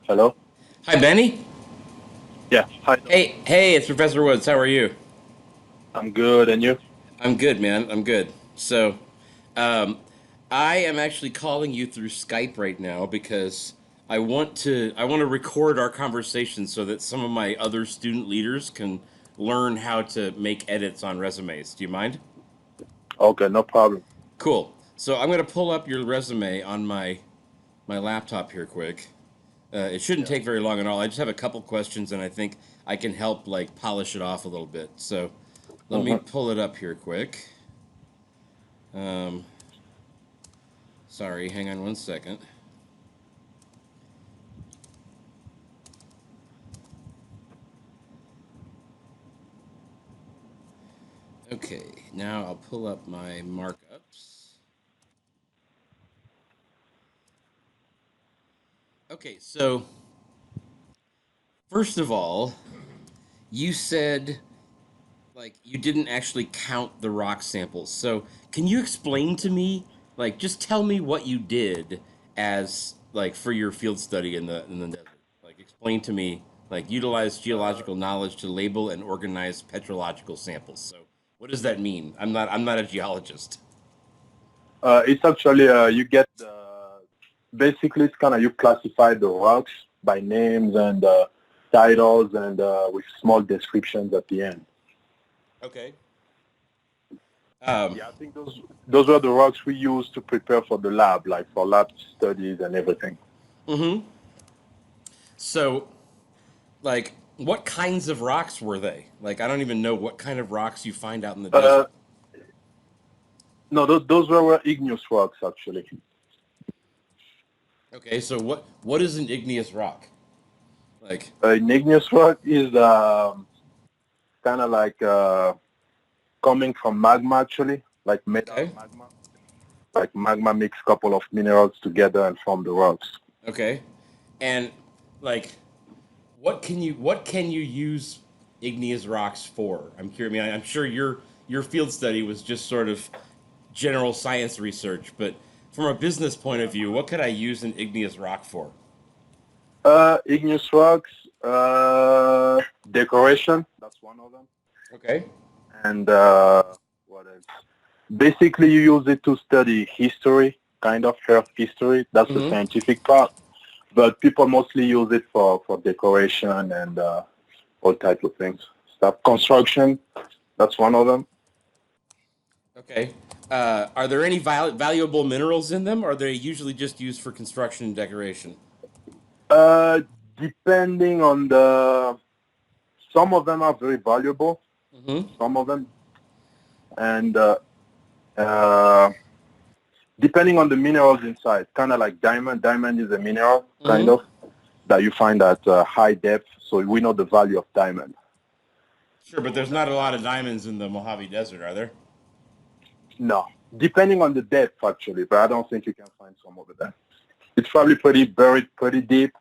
Hello? Hi, Benny. Yeah. Hi, Noah. Hey, it's Professor Woods. How are you? I'm good. And you? I'm good, man. I'm good. Um, I am actually calling you through Skype right now because I want to record our conversation so that some of my other student leaders can learn how to make edits on resumes. Do you mind? Okay, no problem. Cool. So I'm gonna pull up your resume on my laptop here quick. It shouldn't Yeah. take very long at all. I just have a couple questions, and I think I can help like polish it off a little bit. So let me hmm pull it up here quick. Um, Sorry, hang on one second. Okay, now I'll pull up my markups. Okay, so first of all, you said like you didn't actually count the rock samples. So can you explain to me, like, just tell me what you did as like for your field study in the desert? Like, explain to me, like, utilize Uh, geological knowledge to label and organize petrological samples. So what does that mean? I'm not a geologist. it's actually you get basically it's kind of you classify the rocks by names and titles and with small descriptions at the end. Okay. Um, Yeah, I think those were the rocks we used to prepare for the lab, like for lab studies and everything. mm-hmm. So, like, what kinds of rocks were they? Like, I don't even know what kind of rocks you find out in the Uh, desert. no, those were igneous rocks actually. Okay, so what is an igneous rock? Like, An igneous rock is kind of like coming from magma actually, like made out of okay, magma. Like magma mix couple of minerals together and form the rocks. okay, and like, what can you use igneous rocks for? I'm curious. I mean, I'm sure your field study was just sort of general science research, but from a business point of view, what could I use an igneous rock for? Igneous rocks, decoration, that's one of them. Okay. And what else? Basically, you use it to study history, kind of earth history. That's the Mm-hmm. scientific part. But people mostly use it for decoration and all types of things. Stuff. Construction, that's one of them. Okay. Are there any valuable minerals in them, or are they usually just used for construction and decoration? Uh, Depending on some of them are very valuable, Mm-hmm. some of them, and uh, depending on the minerals inside, kind of like diamond. Diamond is a mineral, kind Mm-hmm. of, that you find at high depth. So we know the value of diamond. Sure, but there's not a lot of diamonds in the Mojave Desert, are there? No, depending on the depth, actually, but I don't think you can find some over there. It's probably pretty buried, pretty deep,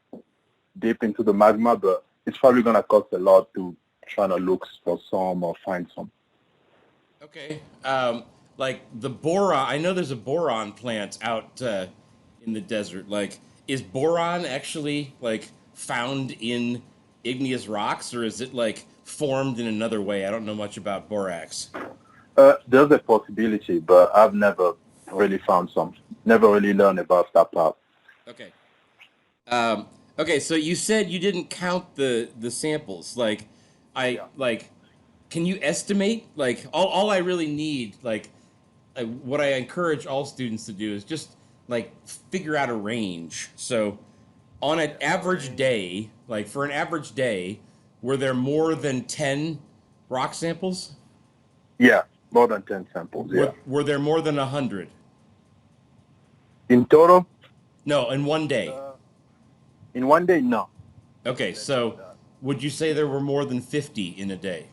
deep into the magma, but it's probably going to cost a lot to try to look for some or find some. Okay. Like the boron, I know there's a boron plant out in the desert. Like, is boron actually like found in igneous rocks, or is it like formed in another way? I don't know much about borax. There's a possibility, but I've never really found some. Never really learned about that part. Okay. Um, okay, so you said you didn't count the samples. Like, I Yeah. like, can you estimate? Like, all I really need, like, what I encourage all students to do is just like figure out a range. So, on an Yeah. A average range. day, like for an average day, were there more than 10 rock samples? Yeah. More than 10 samples, yeah. Were there more than 100? In total, No, in one day. in one day, no. Okay, so would you say there were more than 50 in a day?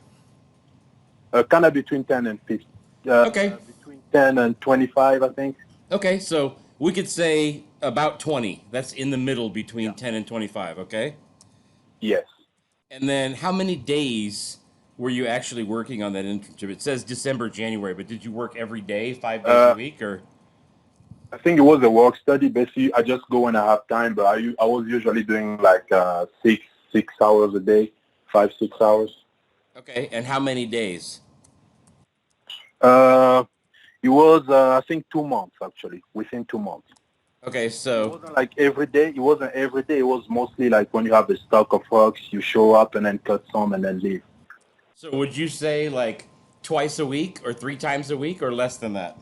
Kind of between 10 and 50. Okay. Between 10 and 25, I think. Okay, so we could say about 20. That's in the middle between Yeah. 10 and 25, okay? Yes. And then how many days were you actually working on that internship? It says December, January, but did you work every day, 5 days a week, or? I think it was a work study. Basically, I just go when I have time, but I was usually doing like 6 hours a day, 5 6 hours. Okay, and how many days? It was I think 2 months actually, within 2 months. Okay, It so wasn't like every day. It wasn't every day. It was mostly like when you have a stock of rocks, you show up and then cut some and then leave. would you say like twice a week or 3 times a week or less than that?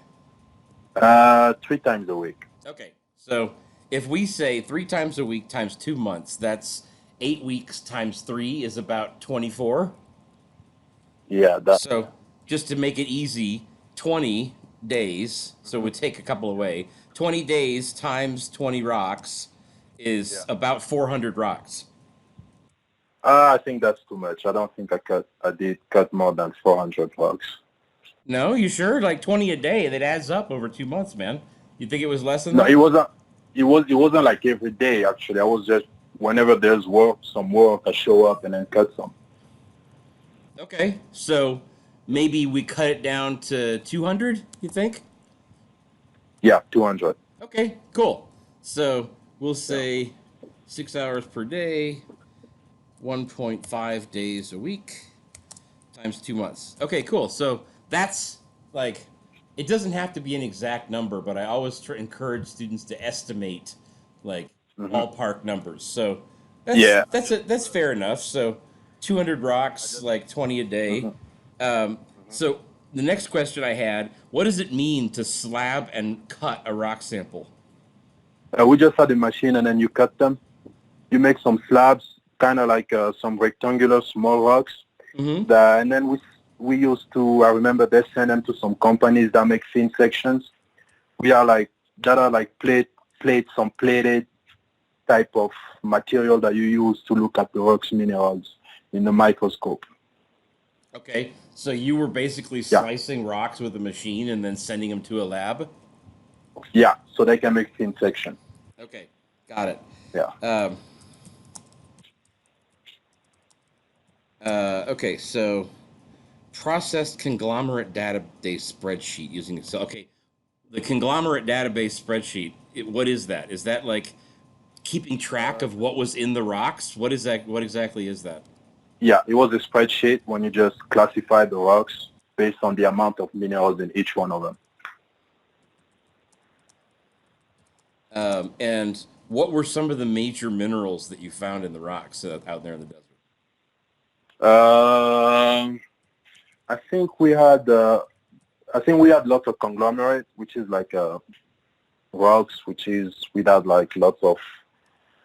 3 times a week. Okay, so if we say 3 times a week times 2 months, that's 8 weeks times three is about 24. Yeah, that. So just to make it easy, 20 days, so we take a couple away. 20 days times 20 rocks Yeah. is about 400 rocks. I think that's too much. I don't think I did cut more than 400 rocks. No, you sure? Like 20 a day, that adds up over 2 months, man. You think it was less than No, that? it wasn't. It wasn't like every day actually. I was just whenever there's some work, I show up and then cut some. Okay, so maybe we cut it down to 200, you think? Yeah, 200. Okay, cool. So we'll Yeah. say 6 hours per day, 1.5 days a week, times 2 months. Okay, cool. So that's like, it doesn't have to be an exact number, but I always encourage students to estimate like ballpark numbers. So Yeah. that's fair enough. So 200 rocks, like 20 a day. So the next question I had: what does it mean to slab and cut a rock sample? We just had a machine and then you cut them. You make some slabs, kind of like some rectangular small rocks. Mm-hmm. And then we used to. I remember they send them to some companies that make thin sections. We are like that are like some plated type of material that you use to look at the rocks minerals in the microscope. Okay, so you were basically Yeah. slicing rocks with a machine and then sending them to a lab? Yeah, so they can make thin section. Okay, got it. Yeah. Okay, so processed conglomerate database spreadsheet using Excel. Okay, the conglomerate database spreadsheet, what is that? Is that like keeping track of what was in the rocks? What is that? What exactly is that? Yeah, it was a spreadsheet when you just classify the rocks based on the amount of minerals in each one of them. And what were some of the major minerals that you found in the rocks out there in the desert? I think we had lots of conglomerate, which is like rocks, which is without like lots of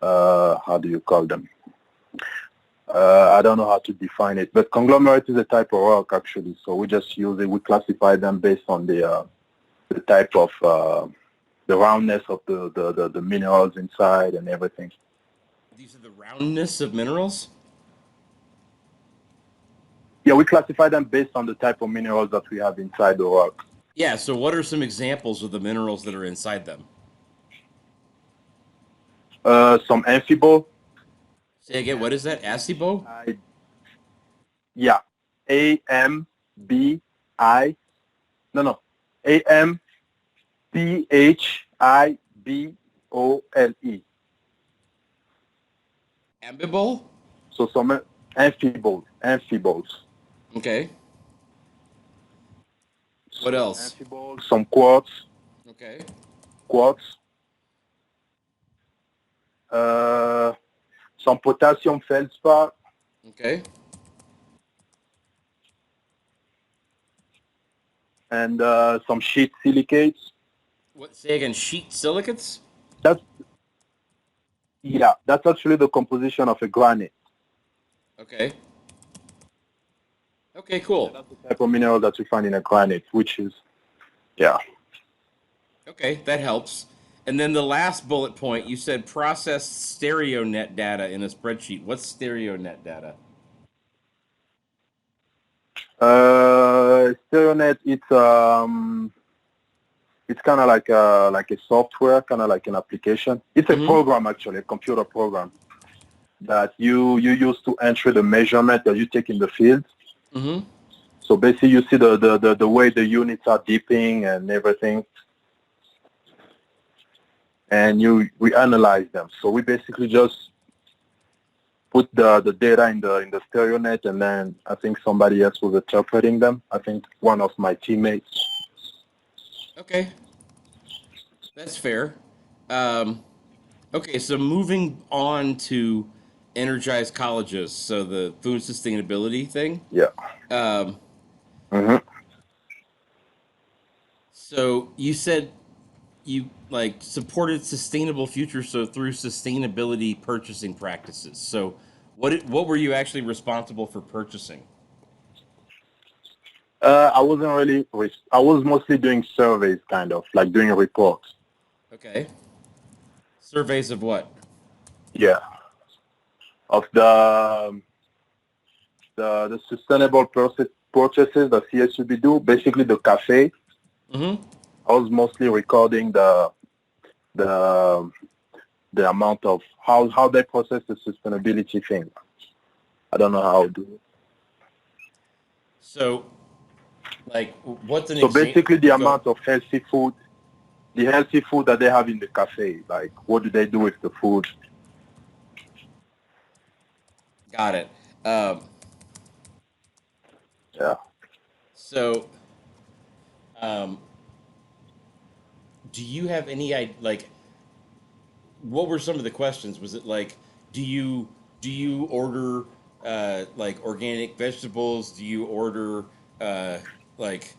how do you call them? I don't know how to define it, but conglomerate is a type of rock actually. So we just use it. We classify them based on the type of the roundness of the minerals inside and everything. These are the roundness of minerals? Yeah, we classify them based on the type of minerals that we have inside the rock. Yeah, so what are some examples of the minerals that are inside them? Some amphibole. Say again, what is that? Acebo? Yeah, A-M-B-I. No. A-M-P-H-I-B-O-L-E. Ambibole? So some amphiboles. Okay. What else? Amphiboles, some quartz. Okay. Some potassium feldspar. Okay. And some sheet silicates. What? Say again, sheet silicates? That's actually the composition of a granite. Okay. Okay, cool. That's the type of mineral that you find in a granite, which is, yeah. Okay, that helps. And then the last bullet point, you said process stereo net data in a spreadsheet. What's stereo net data? StereoNet, it's kind of like a software, kind of like an application. It's a program, actually, a computer program that you use to enter the measurement that you take in the field. Mm-hmm. So basically, you see the way the units are dipping and everything, and we analyze them. So we basically just put the data in the StereoNet, and then I think somebody else was interpreting them. I think one of my teammates. Okay, that's fair. Okay, so moving on to energized colleges, so the food sustainability thing. Yeah. Um, hmm so you said you like supported sustainable future, so through sustainability purchasing practices. So what were you actually responsible for purchasing? I wasn't really. I was mostly doing surveys, kind of like doing reports. Okay, surveys of what? Yeah. Of the sustainable purchases that CSUB do, basically the cafe. Mm-hmm. I was mostly recording the amount of how they process the sustainability thing. I don't know how to do it. So, like, what's an So example? basically the amount of healthy food, the healthy food that they have in the cafe, like what do they do with the food? Got it. Um, Yeah. so, um, do you have any like? What were some of the questions? Was it like, do you order like organic vegetables? Do you order like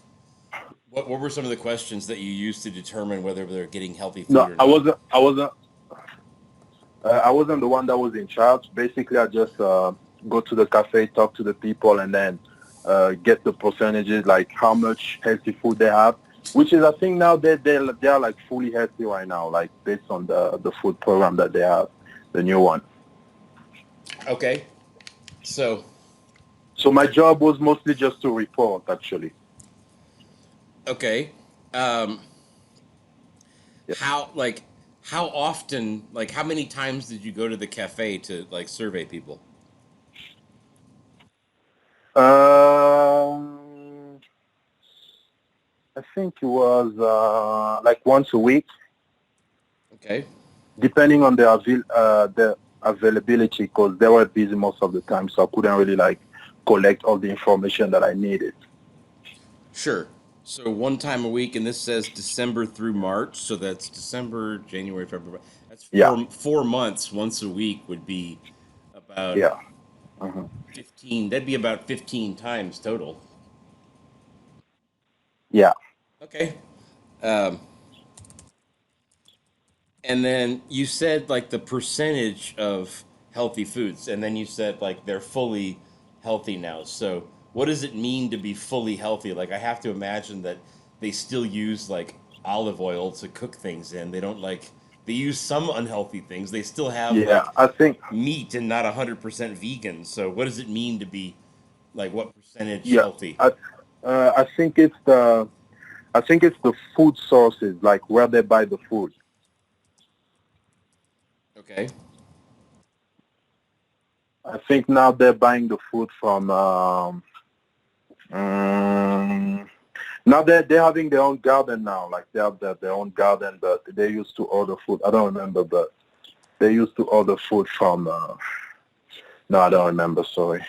what were some of the questions that you used to determine whether they're getting healthy food No, or I not? wasn't. I wasn't the one that was in charge. Basically, I just go to the cafe, talk to the people, and then get the percentages, like how much healthy food they have. Which is, I think now they are like fully healthy right now, like based on the food program that they have, the new one. Okay, so So my job was mostly just to report, actually. okay, um, Yeah. how often, like how many times did you go to the cafe to like survey people? Um, I think it was like once a week, Okay. depending on the availability, because they were busy most of the time, so I couldn't really like collect all the information that I needed. Sure. So one time a week, and this says December through March, so that's December, January, February. That's Yeah, 4 months. Once a week would be about yeah, hmm 15. That'd be about 15 times total. yeah. Okay. Um, and then you said like the percentage of healthy foods, and then you said like they're fully healthy now. So what does it mean to be fully healthy? Like I have to imagine that they still use like olive oil to cook things in. They don't like they use some unhealthy things. They still have Yeah, like I think. meat and not 100% vegan. So what does it mean to be like what percentage Yeah, healthy? I, I think it's the food sources, like where they buy the food. Okay. I think now they're buying the food from. Um, Now they're having their own garden now, like they have their own garden, but they used to order food. I don't remember, but they used to order food from. No, I don't remember. Sorry.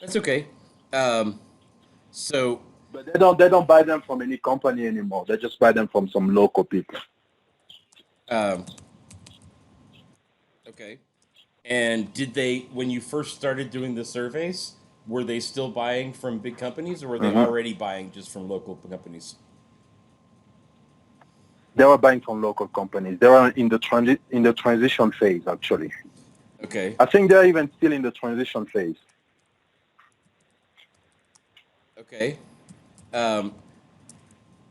That's okay. Um, so But they don't buy them from any company anymore. They just buy them from some local people. um, okay. And did they, when you first started doing the surveys, were they still buying from big companies or were they hmm already buying just from local companies? They were buying from local companies. They were in the transition phase actually. Okay. I think they're even still in the transition phase. Okay. Um,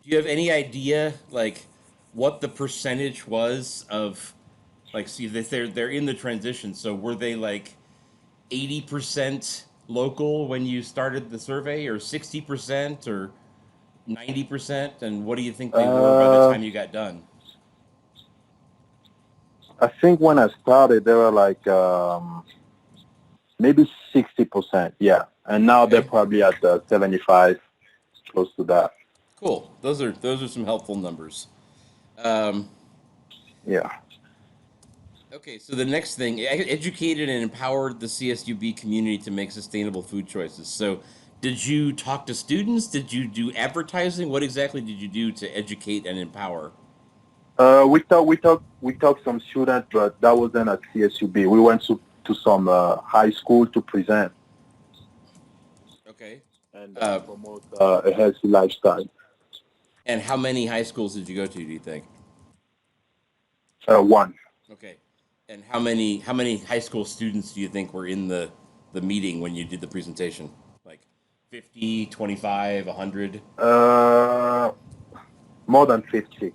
do you have any idea like what the percentage was of like see that they're in the transition? So were they like 80% local when you started the survey, or 60%, or 90%? And what do you think they were by the Uh, time you got done? I think when I started, they were like maybe 60%. Yeah, and now they're Okay, probably at 75, close to that. cool. Those are some helpful numbers. Um, Yeah. okay, so the next thing, educated and empowered the CSUB community to make sustainable food choices. So, did you talk to students? Did you do advertising? What exactly did you do to educate and empower? We talked some students, but that wasn't at CSUB. We went to some high school to present Okay. and Uh, promote a healthy lifestyle. and how many high schools did you go to? Do you think? One. Okay. And how many high school students do you think were in the meeting when you did the presentation? Like 50, 25, 100? Uh, More than 50.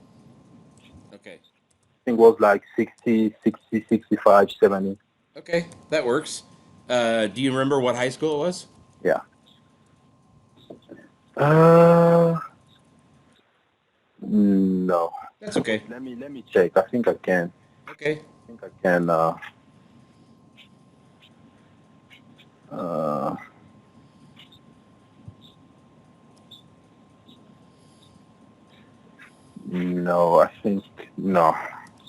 Okay. I think it was like 60, 60, 65, 70. Okay, that works. Do you remember what high school it was? Yeah. Uh, no. That's okay. Let me check. I think I can. Okay. I think I can. Uh, no, I think no.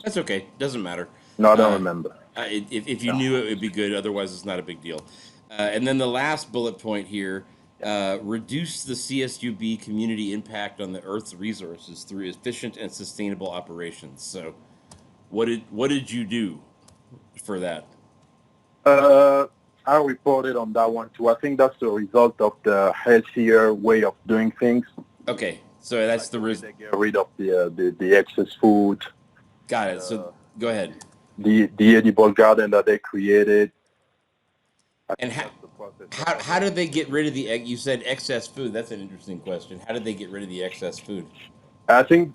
That's okay. Doesn't matter. No, I don't Uh, remember. if you No. knew it, would be good. Otherwise, it's not a big deal. And then the last bullet point here: Yeah. reduce the CSUB community impact on the Earth's resources through efficient and sustainable operations. So, what did you do for that? Uh, I reported on that one too. I think that's the result of the healthier way of doing things, Okay, so that's like the the way they get rid of the excess food, got it. So the go ahead. the edible garden that they created. I And think that's the process of how did they get everything. rid of the egg? You said excess food. That's an interesting question. How did they get rid of the excess food? I think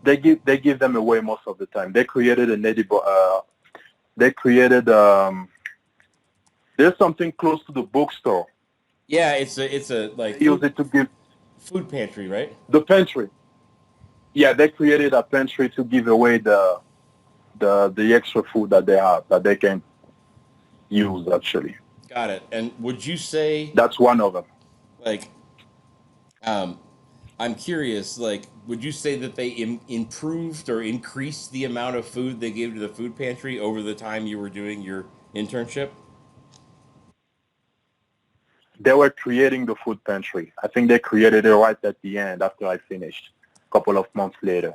they give them away most of the time. They created an edible. They created there's something close to the bookstore. Yeah, it's a like They use it to give food pantry, right? the pantry. Yeah, they created a pantry to give away the extra food that they have that they can use actually. Got it. And would you say That's one of them. like um I'm curious, like would you say that they improved or increased the amount of food they gave to the food pantry over the time you were doing your internship? They were creating the food pantry. I think they created it right at the end after I finished, a couple of months later.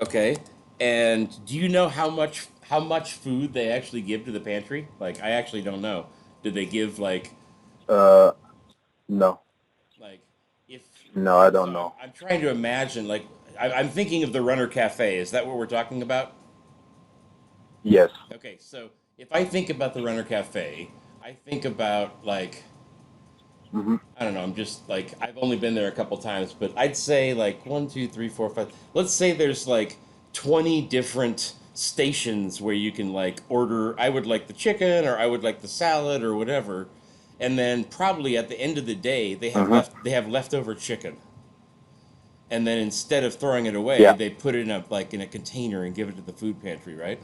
Okay. And do you know how much food they actually give to the pantry? Like I actually don't know. Did they give Uh, no, like if no, I so don't know. I'm trying to imagine like I'm thinking of the Runner Cafe. Is that what we're talking about? Yes. Okay, so if I think about the Runner Cafe, I think about like Hmm. I don't know. I'm just like I've only been there a couple times, but I'd say like one, two, three, four, five. Let's say there's like 20 different stations where you can like order. I would like the chicken, or I would like the salad, or whatever. And then probably at the end of the day, Hmm. they have leftover chicken. And then instead of throwing it away, Yeah. they put it in a container and give it to the food pantry, right?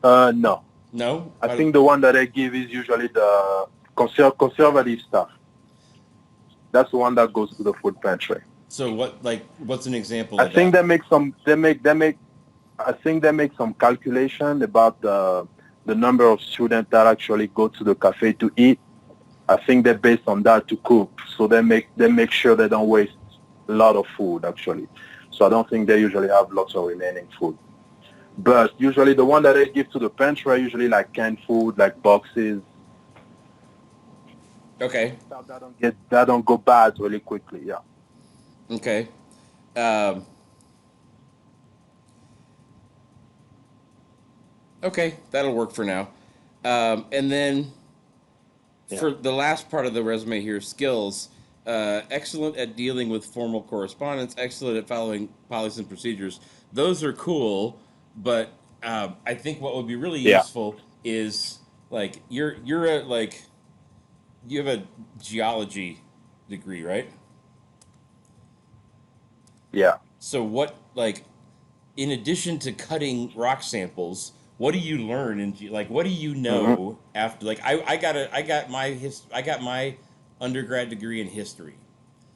No. No. I think the one that I give is usually the conservative stuff. That's the one that goes to the food pantry. So what's an example I of think that? they make some. I think they make some calculation about the number of students that actually go to the cafe to eat. I think they're based on that to cook. So they make sure they don't waste a lot of food actually. So I don't think they usually have lots of remaining food. But usually the one that they give to the pantry are usually like canned food, like boxes, Okay. stuff that don't go bad really quickly. Yeah. Okay. Um, okay, that'll work for now. And then Yeah. for the last part of the resume here, skills. Excellent at dealing with formal correspondence. Excellent at following policies and procedures. Those are cool, but I think what would be really Yeah. useful is like you're a like you have a geology degree, right? Yeah. So what like in addition to cutting rock samples, what do you learn and like what do you Hmm. know after like I got my undergrad degree in history.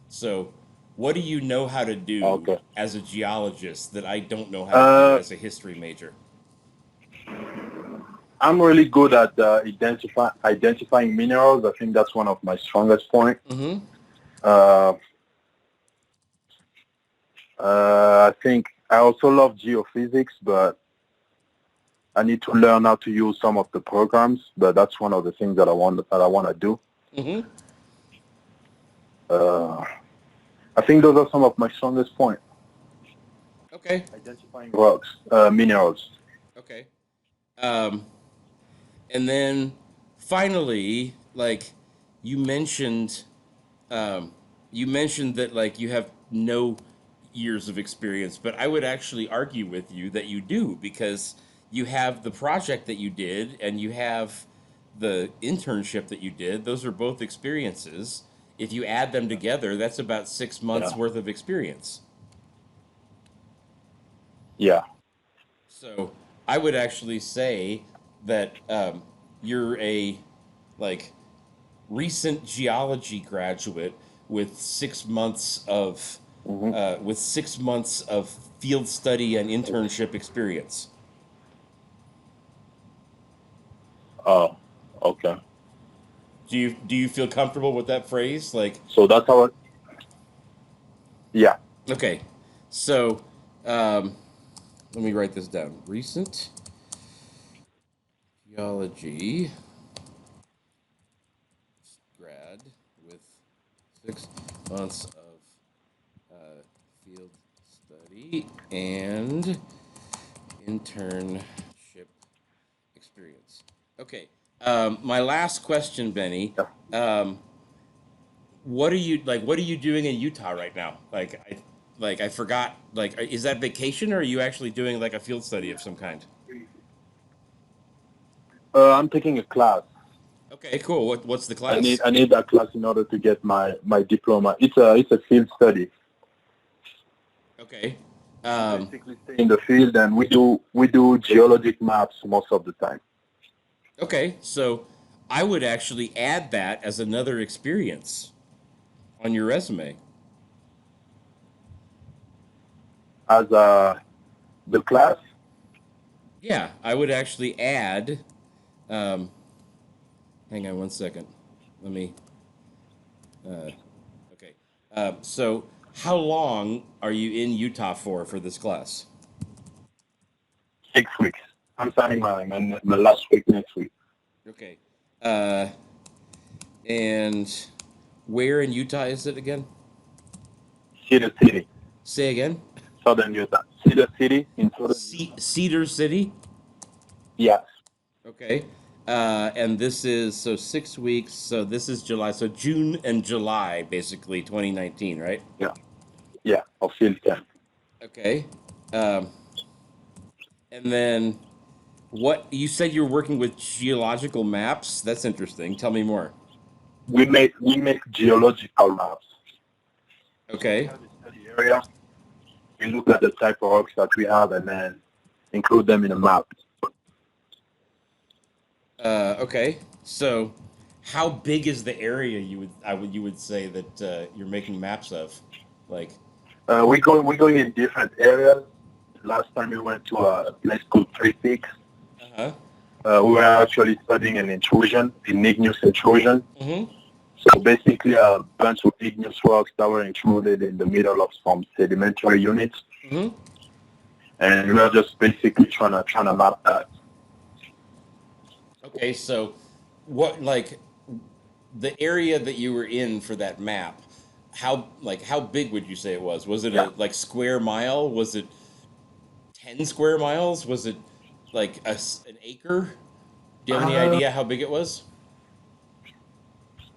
So what do you know how to do Okay. as a geologist that I don't know how to do Uh, as a history major? I'm really good at identifying minerals. I think that's one of my strongest points. Mm-hmm. Uh, I think I also love geophysics, but I need to learn how to use some of the programs. But that's one of the things that I want to do. Mm-hmm. Uh, I think those are some of my strongest points. Okay. Identifying rocks, minerals. Okay. Um, and then finally, like you mentioned um, you mentioned that like you have no years of experience, but I would actually argue with you that you do because you have the project that you did and you have the internship that you did. Those are both experiences. If you add them together, that's about 6 months Yeah. worth of experience. Yeah. So I would actually say that you're a like recent geology graduate with 6 months of Hmm. field study and internship experience. Oh, okay. Do you feel comfortable with that phrase? Like, So that's how. Yeah. okay, so um, let me write this down. Recent geology grad with 6 months of field study and internship experience. Okay. My last question, Benny. Yeah. Um, what are you like? What are you doing in Utah right now? I forgot. Like, is that vacation or are you actually doing like a field study of some kind? I'm taking a class. Okay, cool. What's the I need class? I need that class in order to get my diploma. It's a field study. Okay. We Um, basically stay in the field and we do geologic maps most of the time. okay. So I would actually add that as another experience on your resume. As the class, Yeah, I would actually add. Um, hang on one second. Let me. Uh, okay. So, how long are you in Utah for this class? 6 weeks. I'm starting my last week next week. Okay. Uh, and where in Utah is it again? Cedar City, Say again. southern Utah. Cedar City in southern Utah. Cedar City. Yes. Okay. And this is so 6 weeks. So this is July. So June and July, basically 2019, right? Yeah. Yeah. Of field camp. Okay. Um, and then what you said you're working with geological maps. That's interesting. Tell me more. We make geological maps. So we Okay. have a study area. We look at the type of rocks that we have and then include them in a map. Okay. So, how big is the area you would say that you're making maps of? Like, We're going in different areas. Last time we went to a place called Three Peaks. uh-huh. We were actually studying an intrusion, an igneous intrusion. Mm-hmm. So basically a bunch of igneous rocks that were intruded in the middle of some sedimentary units. Mm-hmm. And we were just basically trying to map that. Okay. So, what like the area that you were in for that map? How big would you say it was? Was it Yeah. a like square mile? Was it 10 square miles? Was it like an acre? Do you have any Uh, idea how big it was?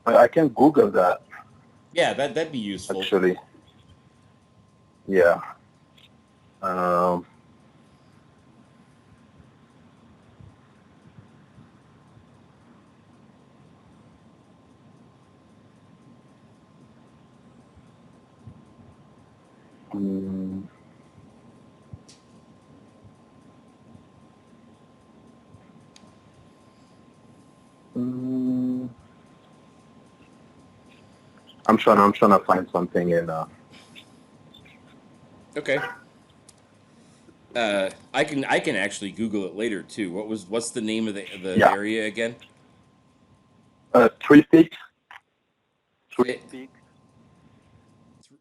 I can Google that Yeah, that'd be useful. actually. Yeah. Um, mm, mm, I'm trying to find something in. Okay. I can actually Google it later too. What's the name of the Yeah. area again? Three Peaks. Three Say, Peaks.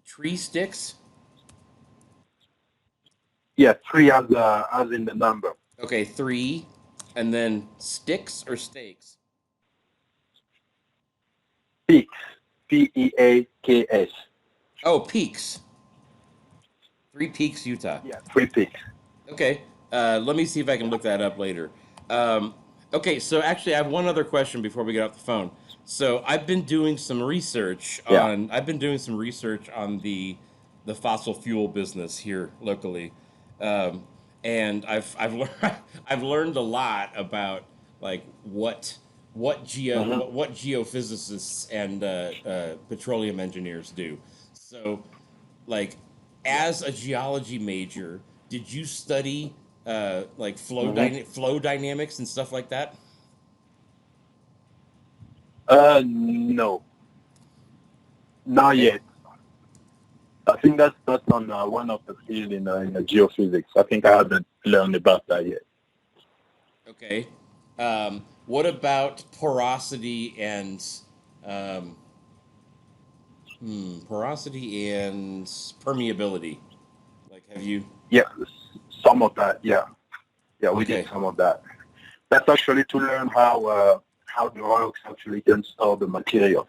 tree sticks. Yeah, three as in the number. Okay, three, and then sticks or steaks. Peaks. Peaks. Oh, Peaks. Three Peaks, Utah. Yeah, Three Peaks. Okay. Let me see if I can look that up later. Um, okay, so actually, I have one other question before we get off the phone. So Yeah. I've been doing some research on the fossil fuel business here locally, um, and I've learned I've learned a lot about like Hmm. what geophysicists and petroleum engineers do. So like Yeah. as a geology major, did you study like Hmm. flow dynamics and stuff like that? No, not Okay. yet. I think that's on one of the field in the geophysics. I think I haven't learned about that yet. Okay. What about porosity and um, porosity and permeability? Like, have you? Yeah, some of that. Yeah, yeah, we did Okay. some of that. That's actually to learn how the rocks actually can store the material.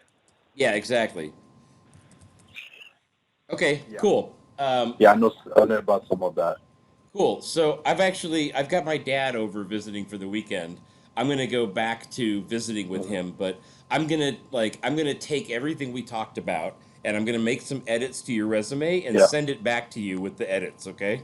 Yeah, exactly. Okay, Yeah, cool. yeah, I know about some of that. Cool. So I've got my dad over visiting for the weekend. I'm gonna go back to visiting with Hmm. him, but I'm gonna take everything we talked about and I'm gonna make some edits to your resume and Yeah, send it back to you with the edits, okay?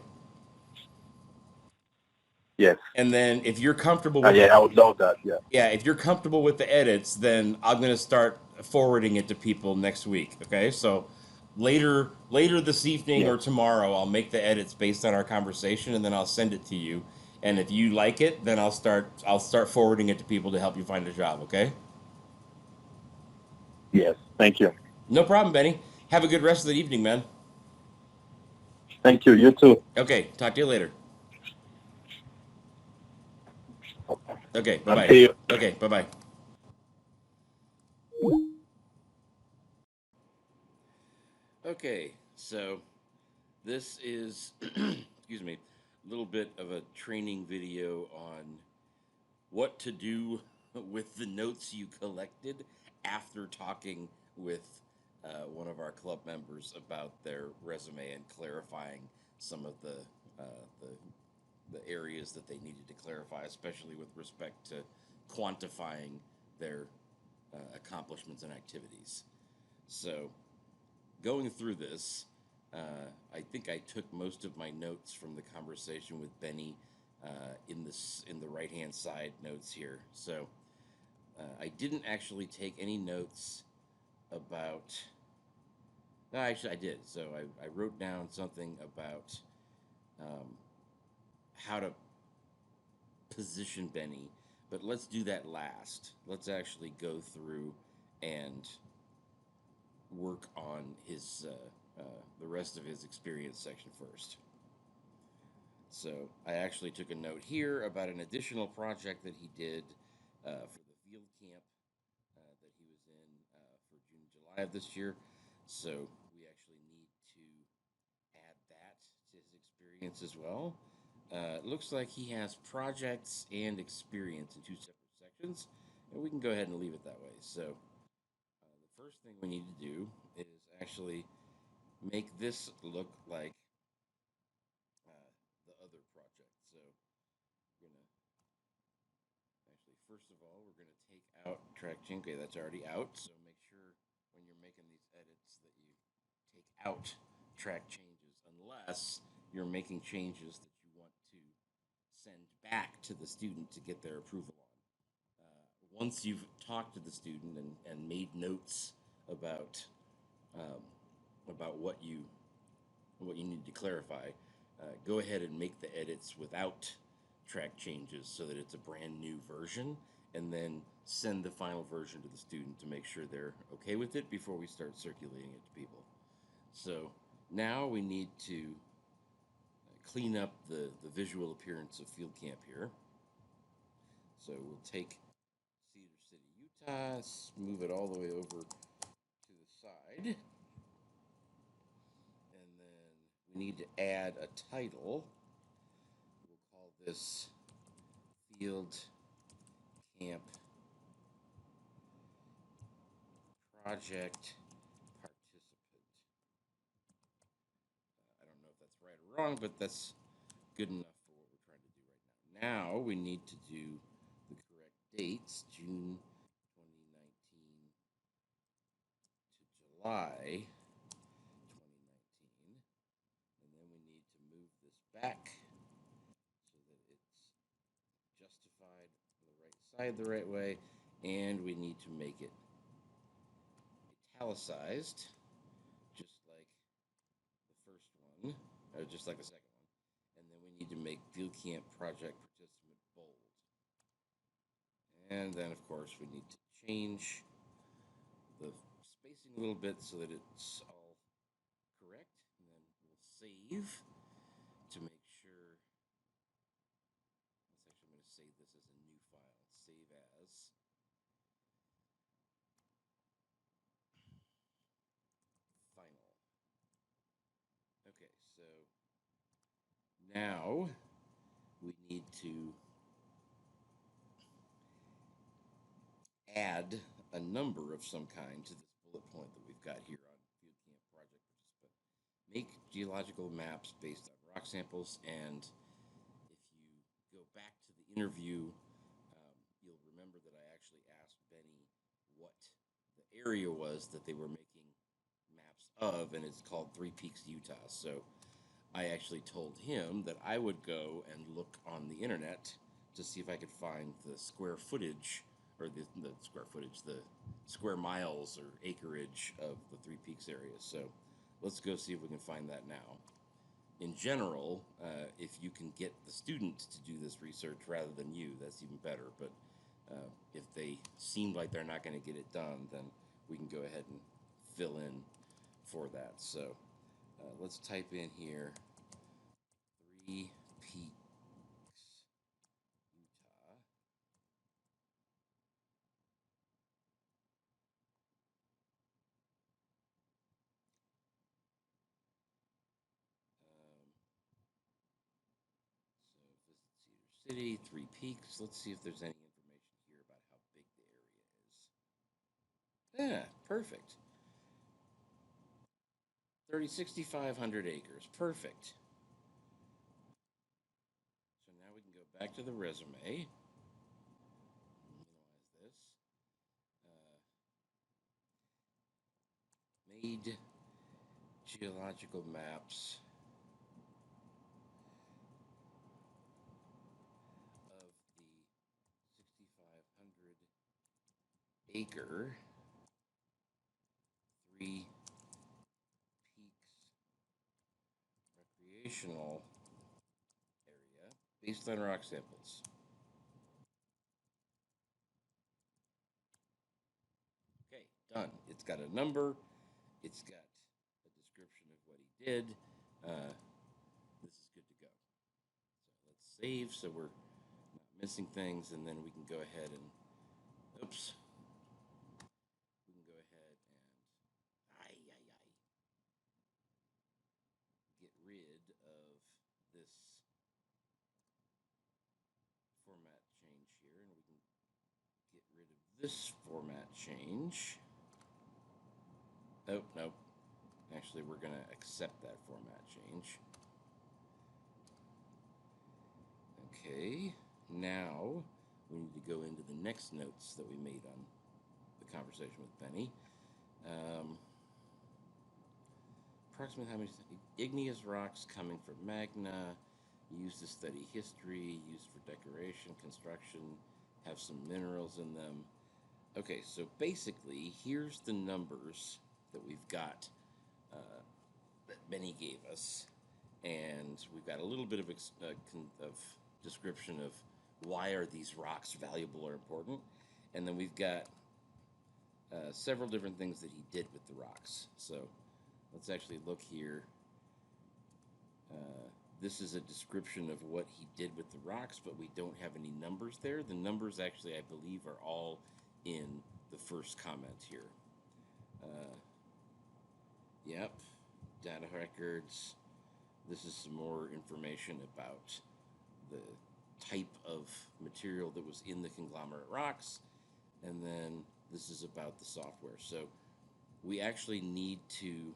yes, And then if you're comfortable with yeah, I would love that. Yeah, yeah, if you're comfortable with the edits, then I'm gonna start forwarding it to people next week. Okay, so later this evening yes, or tomorrow, I'll make the edits based on our conversation, and then I'll send it to you. And if you like it, then I'll start forwarding it to people to help you find a job. Okay, yes. Thank you, no problem, Benny. Have a good rest of the evening, man. thank you. You too. Okay, talk to you later. Okay, bye I'll bye. see you. Okay, bye bye. Okay, so this is excuse me, a little bit of a training video on what to do with the notes you collected after talking with one of our club members about their resume and clarifying some of uh, the the areas that they needed to clarify, especially with respect to quantifying their accomplishments and activities. So, going through this, I think I took most of my notes from the conversation with Benny in the right hand side notes here. So I didn't actually take any notes about. No, actually, I did. So I wrote down something about um, how to position Benny, but let's do that last. Let's actually go through and work on his the rest of his experience section first. So I actually took a note here about an additional project that he did for the field camp that he was in for June, July of this year. So we actually need to add that to his experience as well. It looks like he has projects and experience in two separate sections, and we can go ahead and leave it that way. So the first thing we need to do is actually make this look like the other project. So we're gonna actually, first of all, we're gonna take out track 10. Okay, that's already out. So make without track changes, unless you're making changes that you want to send back to the student to get their approval on. Once you've talked to the student and made notes about um, what you need to clarify, go ahead and make the edits without track changes so that it's a brand new version, and then send the final version to the student to make sure they're okay with it before we start circulating it to people. So now we need to clean up the visual appearance of field camp here. So we'll take Cedar City, Utah, move it all the way over to the side. And then we need to add a title. We'll call this Field Camp Project Participant. I don't know if that's right or wrong, but that's good enough for what we're trying to do right now. Now we need to do the correct dates, June 2019 to July 2019. And then we need to move this back so that it's justified on the right side the right way. And we need to make it italicized, just like the first one, or just like the second one. And then we need to make Field Camp Project Participant bold. And then, of course, we need to change the spacing a little bit so that it's all correct. And then we'll save to make sure. I'm going to save this as a new file. Save as. Final. Okay, so now we need to add a number of some kind to this bullet point that we've got here on Field Camp Project Participant. Make geological maps based on rock samples, and if you go back to the interview, you'll remember that I actually asked Benny what the area was that they were making maps of, and it's called Three Peaks, Utah. So I actually told him that I would go and look on the internet to see if I could find the square footage, or the square footage, the square miles or acreage of the Three Peaks area. So let's go see if we can find that now. In general, if you can get the student to do this research rather than you, that's even better. But if they seem like they're not going to get it done, then we can go ahead and fill in for that. So let's type in here Three Peaks, Utah. So visit Cedar City, Three Peaks. Let's see if there's any information here about how big the area is. Yeah, perfect. 6,500 acres. Perfect. So now we can go back to the resume. Minimize this. Made geological maps of the 6,500 acre Three Peaks recreational area based on rock samples. Okay, done. It's got a number. It's got a description of what he did. This is good to go. So let's save so we're not missing things, and then we can go ahead and, oops, we can go ahead and, get rid of this format change here, and we can get rid of this format change. Oh, nope. Actually, we're going to accept that format change. Okay, now we need to go into the next notes that we made on the conversation with Benny. approximately how many igneous rocks coming from magma, used to study history, used for decoration, construction, have some minerals in them. Okay, so basically, here's the numbers that we've got that Benny gave us, and we've got a little bit of of description of why are these rocks valuable or important, and then we've got several different things that he did with the rocks. So let's actually look here. This is a description of what he did with the rocks, but we don't have any numbers there. The numbers actually, I believe, are all in the first comment here. Yep, data records. This is some more information about the type of material that was in the conglomerate rocks. And then this is about the software. So we actually need to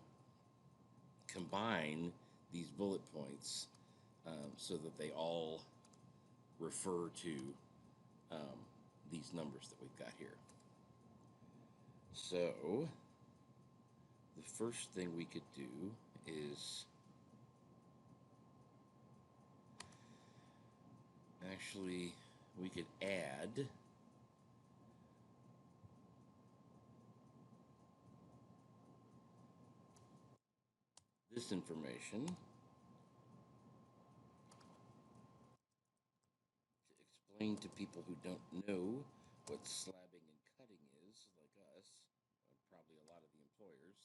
combine these bullet points so that they all refer to these numbers that we've got here. So the first thing we could do is actually we could add this information to explain to people who don't know what slabbing and cutting is, like us, and probably a lot of the employers,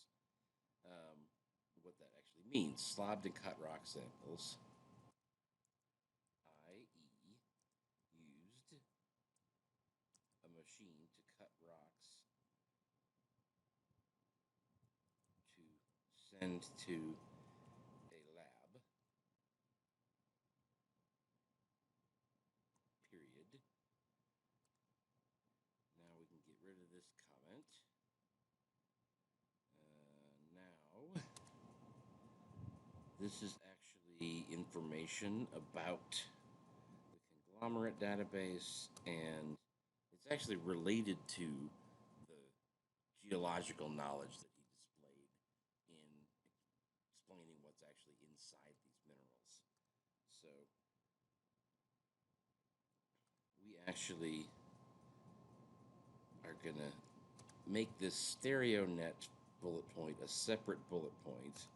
what that actually means. Slabbed and cut rock samples, i.e., used a machine to cut rocks to send to a lab, period. Now we can get rid of this comment. Now, this is actually information about the conglomerate database, and it's actually related to the geological knowledge that he displayed in explaining what's actually inside these minerals. So we actually are going to make this StereoNet bullet point a separate bullet point,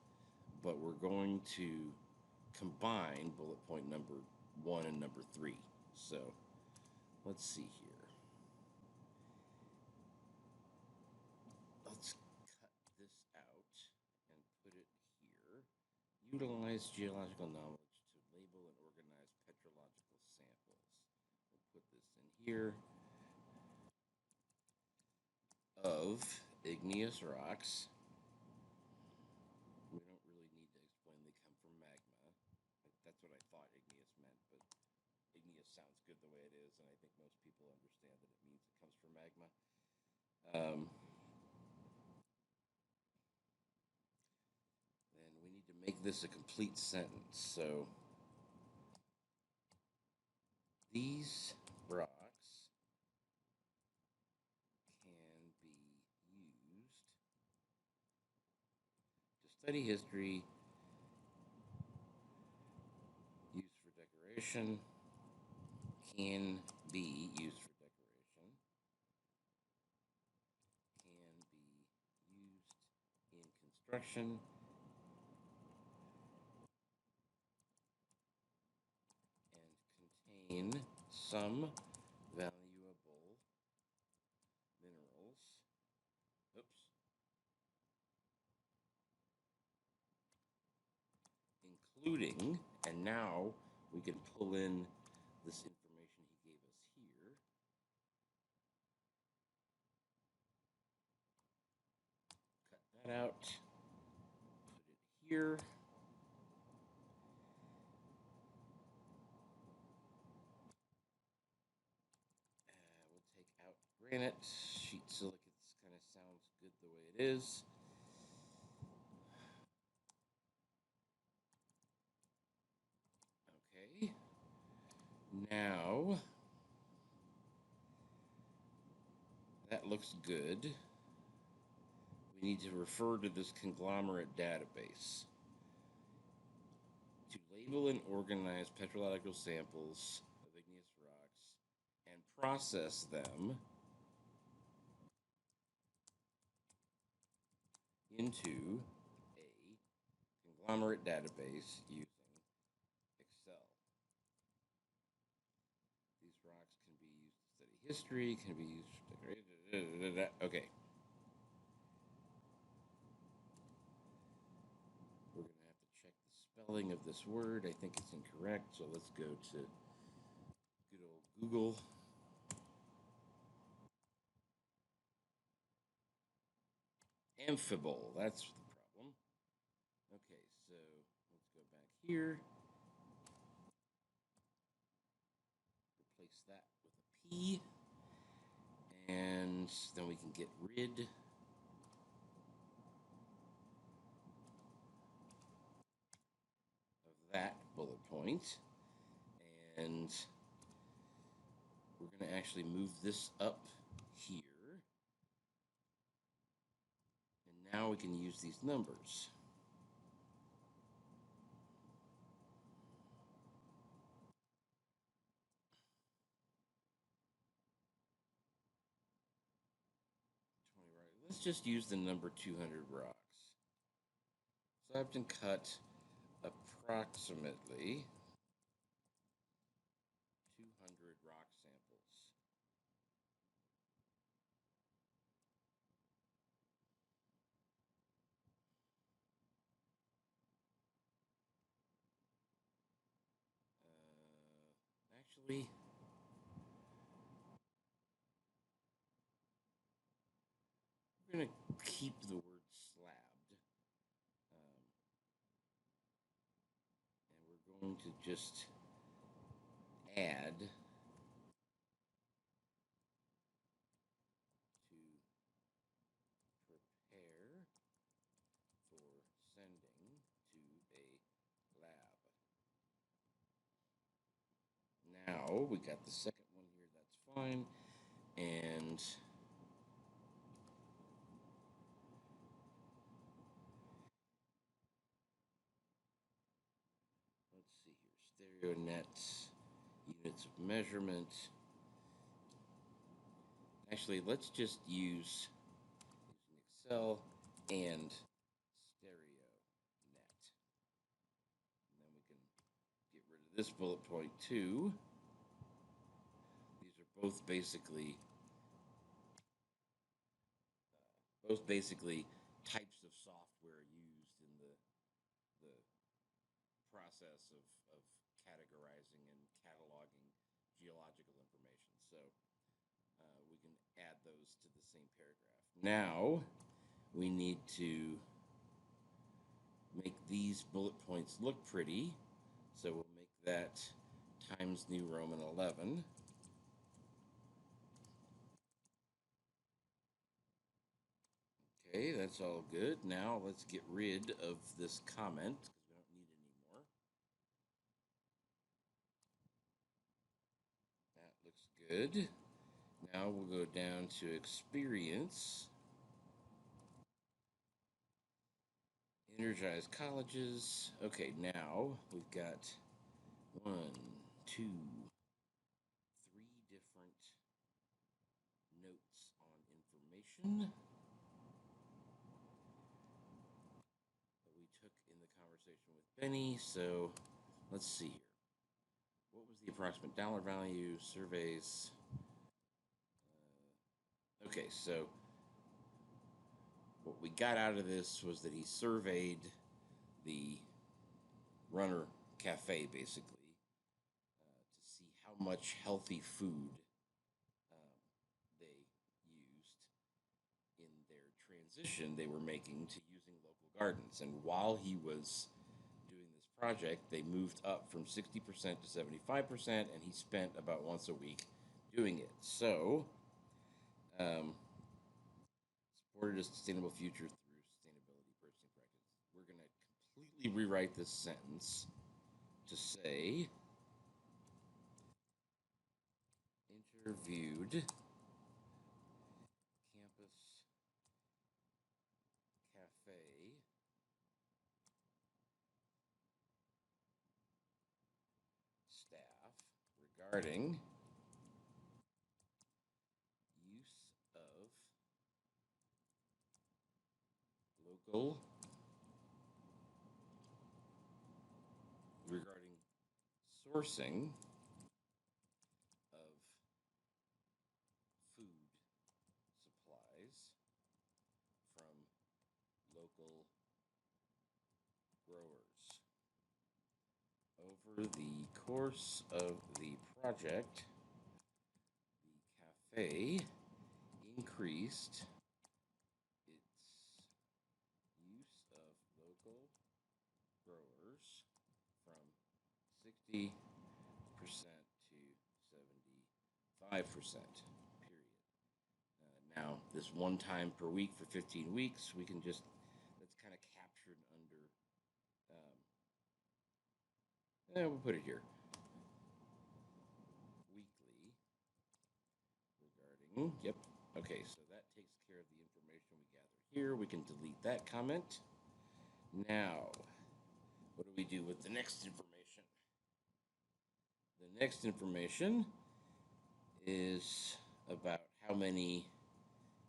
but we're going to combine bullet point number 1 and number 3. So let's see here. Let's cut this out and put it here. Utilize geological knowledge to label and organize petrological samples. We'll put this in here. Of igneous rocks. We don't really need to explain they come from magma. That's what I thought igneous meant, but igneous sounds good the way it is, and I think most people understand that it means it comes from magma. Then we need to make this a complete sentence. So these rocks can be used to study history, used for decoration, can be used for decoration, can be used in construction, and contain some valuable minerals. Oops. Including, and now we can pull in this information he gave us here. Cut that out. Put it here. We'll take out granite. Sheet silicates kind of sounds good the way it is. Okay. Now, that looks good. we need to refer to this conglomerate database to label and organize petrological samples of igneous rocks and process them into a conglomerate database using Excel. These rocks can be used to study history, can be used for... Okay. We're going to have to check the spelling of this word. I think it's incorrect, so let's go to good old Google. Amphibole, that's the problem. Okay, so let's go back here. Replace that with a P. And then we can get rid of that bullet point. And we're going to actually move this up here. And now we can use these numbers. Right. Let's just use the number 200 rocks. So I have to cut approximately 200 rock samples. Actually, we're going to keep the word slabbed. And we're going to just add to prepare for sending to a lab. Now we got the second one here, that's fine. And let's see here, stereo nets, units of measurement. Actually, let's just use using Excel and stereo net. And then we can get rid of this bullet point too. These are both basically types of software used in the process of categorizing and cataloging geological information. So we can add those to the same paragraph. Now we need to make these bullet points look pretty. So we'll make that Times New Roman 11. Okay, that's all good. Now let's get rid of this comment because we don't need it anymore. That looks good. Now we'll go down to experience. Energized colleges. Okay, now we've got 1, 2, 3 different notes on information that we took in the conversation with Benny. So let's see here. What was the approximate dollar value? Surveys. Okay, so what we got out of this was that he surveyed the Runner Cafe, basically, to see how much healthy food they used in their transition they were making to using local gardens. And while he was doing this project, they moved up from 60% to 75%, and he spent about once a week doing it. So, supported a sustainable future through sustainability purchasing practices. We're going to completely rewrite this sentence to say interviewed campus regarding use of local regarding sourcing of food supplies from local growers. Over the course of the project, the cafe increased its use of local growers from 60% to 75%, period. Now, this one time per week for 15 weeks, we can just, that's kind of captured under, we'll put it here. Weekly regarding, yep. Okay, so that takes care of the information we gathered here. We can delete that comment. Now, what do we do with the next information? The next information is about how many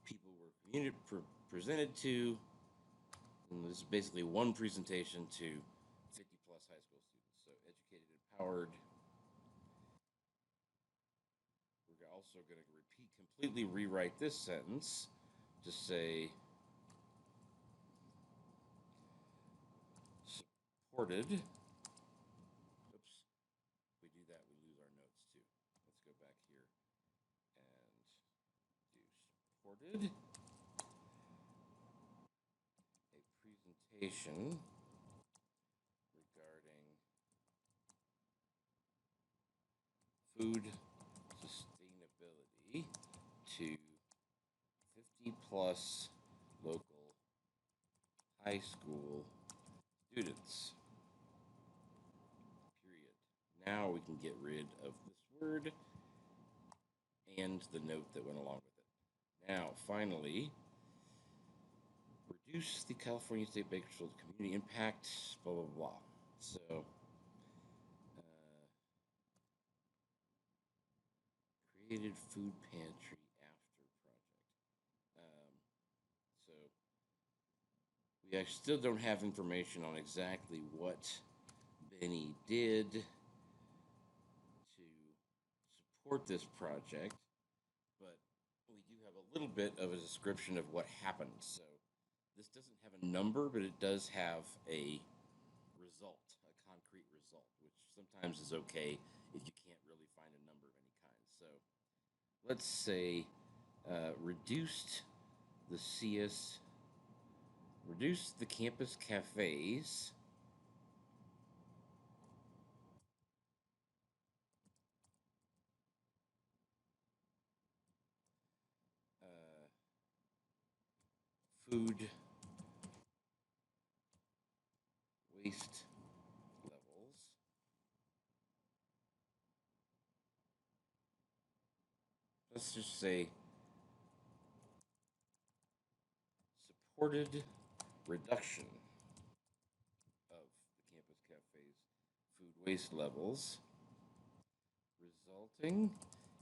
people were presented to. And this is basically one presentation to 50 plus high school students. So educated, empowered. We're also going to completely rewrite this sentence to say supported. Oops. If we do that, we lose our notes too. Let's go back here and do supported a presentation regarding food sustainability to 50 plus local high school students. Period. Now we can get rid of this word and the note that went along with it. Now, finally, reduce the California State Bakersfield community impact, blah, blah, blah. So, created food pantry after project. So, we actually still don't have information on exactly what Benny did to support this project, but we do have a little bit of a description of what happened. So this doesn't have a number, but it does have a result, a concrete result, which sometimes is okay if you can't really find a number of any kind. So let's say reduced the campus cafes food waste levels let's just say supported reduction of the campus cafes food waste levels resulting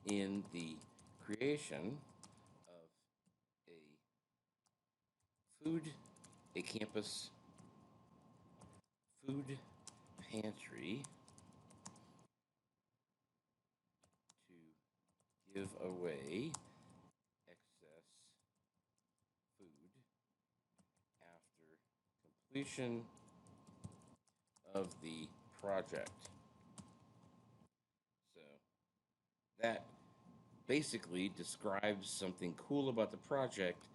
in the creation of a campus food pantry to give away excess food after completion of the project. So that basically describes something cool about the project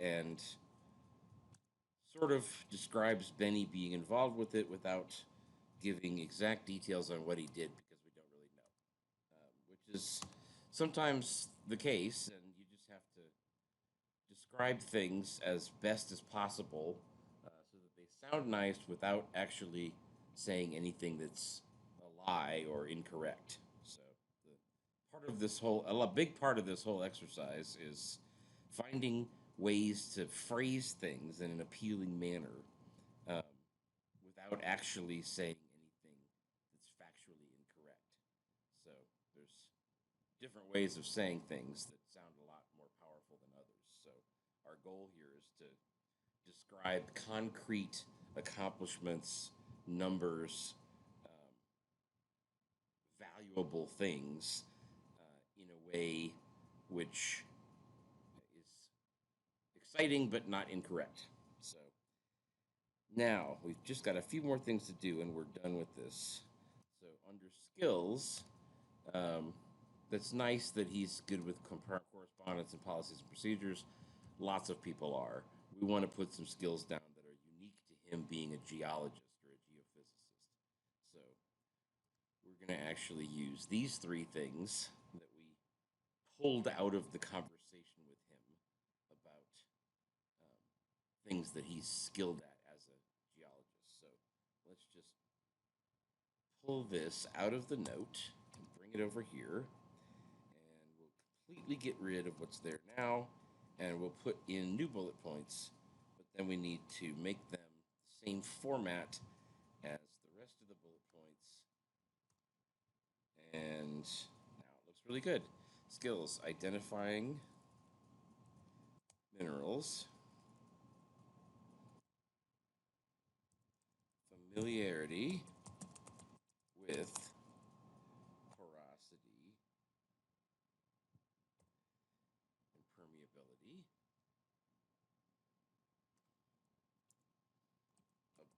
and sort of describes Benny being involved with it without giving exact details on what he did because we don't really know, which is sometimes the case, and you just have to describe things as best as possible so that they sound nice without actually saying anything that's a lie or incorrect. So the a big part of this whole exercise is finding ways to phrase things in an appealing manner um, without actually saying anything that's factually incorrect. So there's different ways of saying things that sound a lot more powerful than others. So our goal here is to describe concrete accomplishments, numbers, um, valuable things in a way which is exciting but not incorrect. So now we've just got a few more things to do and we're done with this. So under skills, um, that's nice that he's good with correspondence and policies and procedures. Lots of people are. We want to put some skills down that are unique to him being a geologist or a geophysicist. So we're going to actually use these three things that we pulled out of the conversation with him about um, things that he's skilled at as a geologist. So let's just pull this out of the note and bring it over here. And we'll completely get rid of what's there now. And we'll put in new bullet points. But then we need to make them the same format as the rest of the bullet points. And now it looks really good. Skills: identifying minerals, familiarity with porosity and permeability,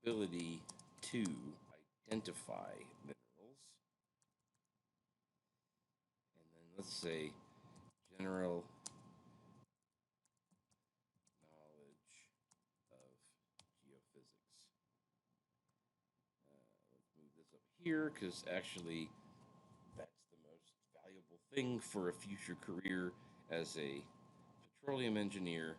ability to identify minerals, and then let's say general knowledge of geophysics. Let's move this up here because actually that's the most valuable thing for a future career as a petroleum engineer.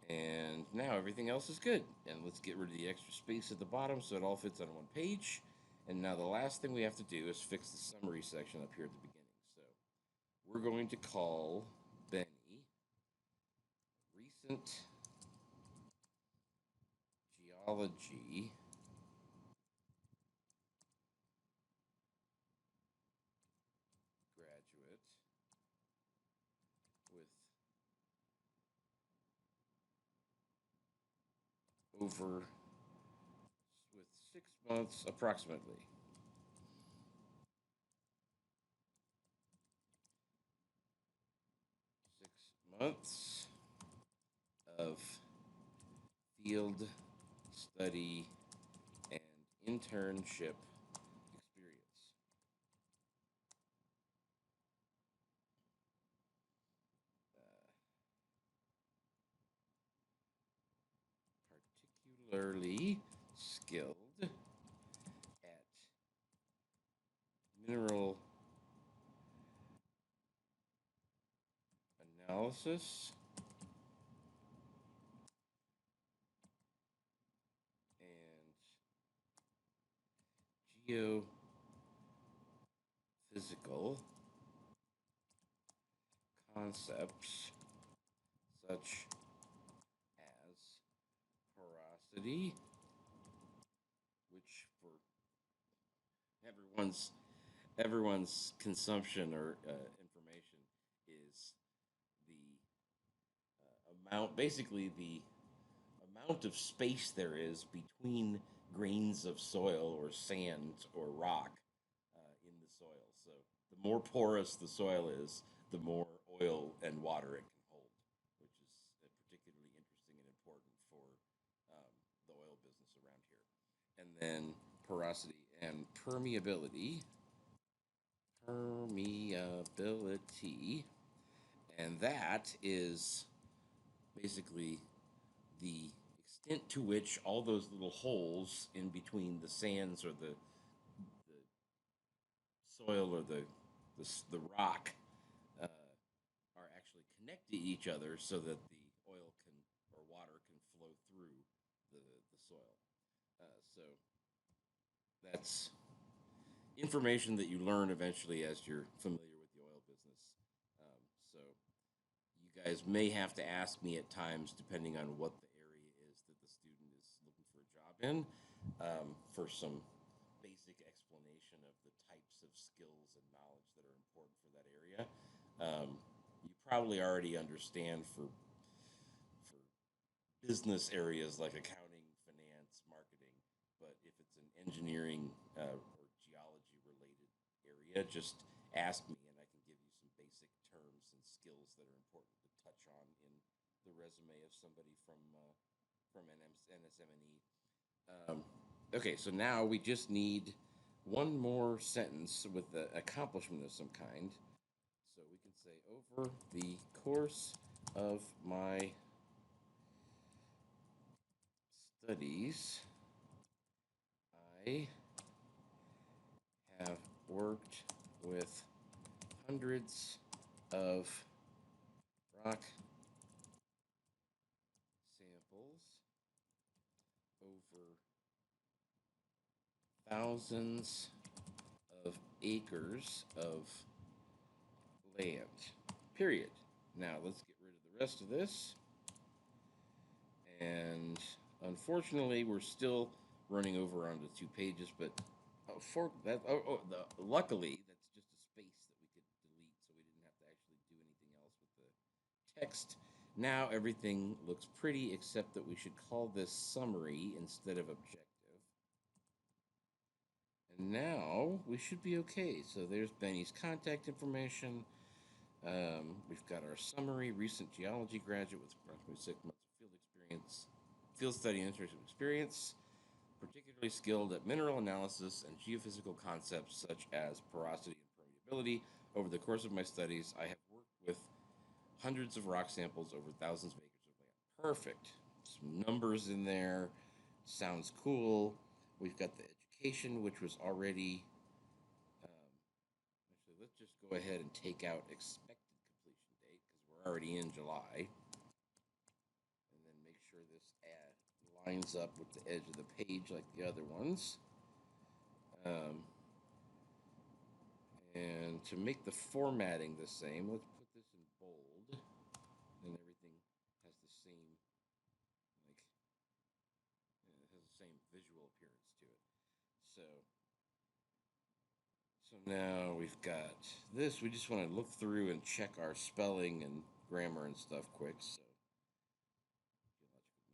And now everything else is good. And let's get rid of the extra space at the bottom so it all fits on one page. And now the last thing we have to do is fix the summary section up here at the beginning. So we're going to call Benny recent geology graduate with over with 6 months approximately. 6 months of field study and internship experience. Particularly skilled at mineral analysis and geophysical concepts such as porosity, which for everyone's consumption or information is the basically the amount of space there is between grains of soil or sand or rock in the soil. So the more porous the soil is, the more oil and water it can hold, which is particularly interesting and important for the oil business around here. And then porosity and permeability, and that is basically the extent to which all those little holes in between the sands or the soil or the rock uh, are actually connected to each other so that the oil can or water can flow through the soil. So that's information that you learn eventually as you're familiar with the oil business. So you guys may have to ask me at times, depending on what the area is that the student is looking for a job in, for some basic explanation of the types of skills and knowledge that are important for that area. probably already understand for business areas like accounting, finance, marketing. But if it's an engineering or geology related area, just ask me and I can give you some basic terms and skills that are important to touch on in the resume of somebody from NSM&E. Okay, so now we just need one more sentence with the accomplishment of some kind. So we can say, over the course of my studies, I have worked with hundreds of rock samples over thousands of acres of land. Period. Now let's get rid of the rest of this. And unfortunately, we're still running over onto 2 pages, but for that, luckily, that's just a space that we could delete, so we didn't have to actually do anything else with the text. Now everything looks pretty, except that we should call this summary instead of objective. And now we should be okay. So there's Benny's contact information. We've got our summary, recent geology graduate with approximately 6 months of field experience, field study and internship experience, particularly skilled at mineral analysis and geophysical concepts such as porosity and permeability. Over the course of my studies, I have worked with hundreds of rock samples over thousands of acres of land. Perfect. Some numbers in there. Sounds cool. We've got the education, which was already. Actually, let's just go ahead and take out expected completion date because we're already in July. And then make sure this lines up with the edge of the page like the other ones. And to make the formatting the same, let's put this in bold. And everything has the same, like, it has the same visual appearance to it. So now we've got this. We just want to look through and check our spelling and grammar and stuff quick. So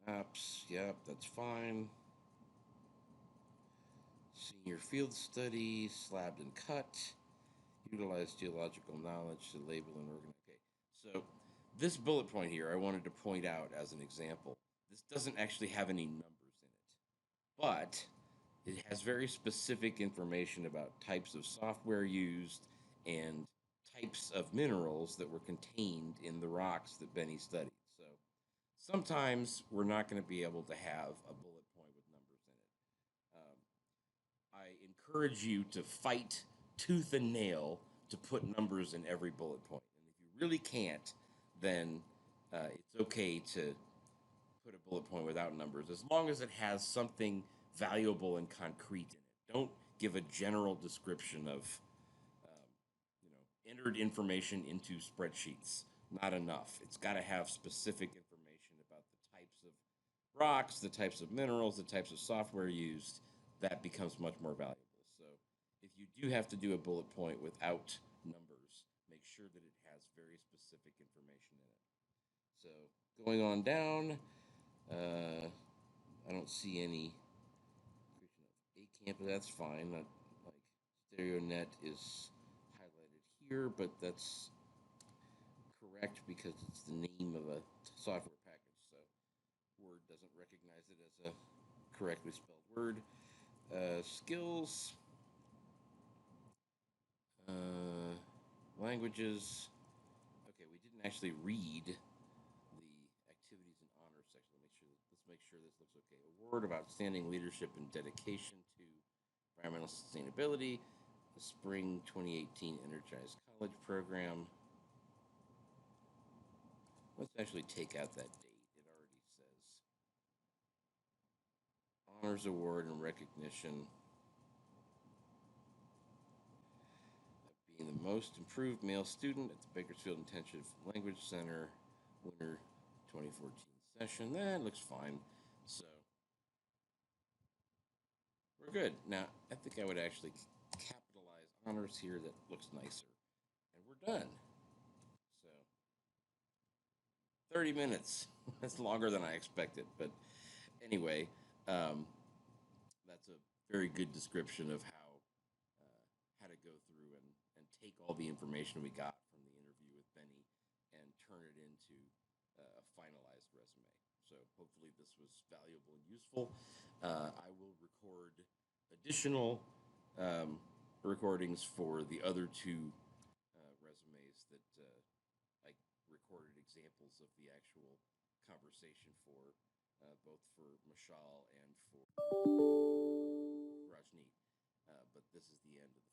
geological maps, yep, that's fine. Senior field study, slabbed and cut. Utilize geological knowledge to label and organize. Okay, so this bullet point here, I wanted to point out as an example. This doesn't actually have any numbers in it, but it has very specific information about types of software used and types of minerals that were contained in the rocks that Benny studied. So sometimes we're not going to be able to have a bullet point with numbers in it. I encourage you to fight tooth and nail to put numbers in every bullet point. And if you really can't, then it's okay to put a bullet point without numbers, as long as it has something valuable and concrete in it. Don't give a general description of, entered information into spreadsheets. Not enough. It's got to have specific information about the types of rocks, the types of minerals, the types of software used. That becomes much more valuable. So if you do have to do a bullet point without numbers, make sure that it has very specific information in it. So going on down, I don't see any ACAMP, but that's fine. Not, like StereoNet is highlighted here, but that's correct because it's the name of a software package. So Word doesn't recognize it as a correctly spelled word. Skills, languages. Okay, we didn't actually read the activities and honors section. Let's make sure this looks okay. Award of outstanding leadership and dedication to environmental sustainability, the Spring 2018 Energized College Program. Let's actually take out that date. It already says honors award and recognition of being the most improved male student at the Bakersfield Intensive Language Center, winter 2014 session. That looks fine. So we're good. Now, I think I would actually capitalize honors here. That looks nicer. And we're done. So 30 minutes. That's longer than I expected. But anyway, that's a very good description of how to go through and take all the information we got from the interview with Benny and turn it into a finalized resume. So hopefully this was valuable and useful. I will record additional recordings for the other two resumes that I recorded examples of the actual conversation for, both for Mashal and for Rajneet. But this is the end of the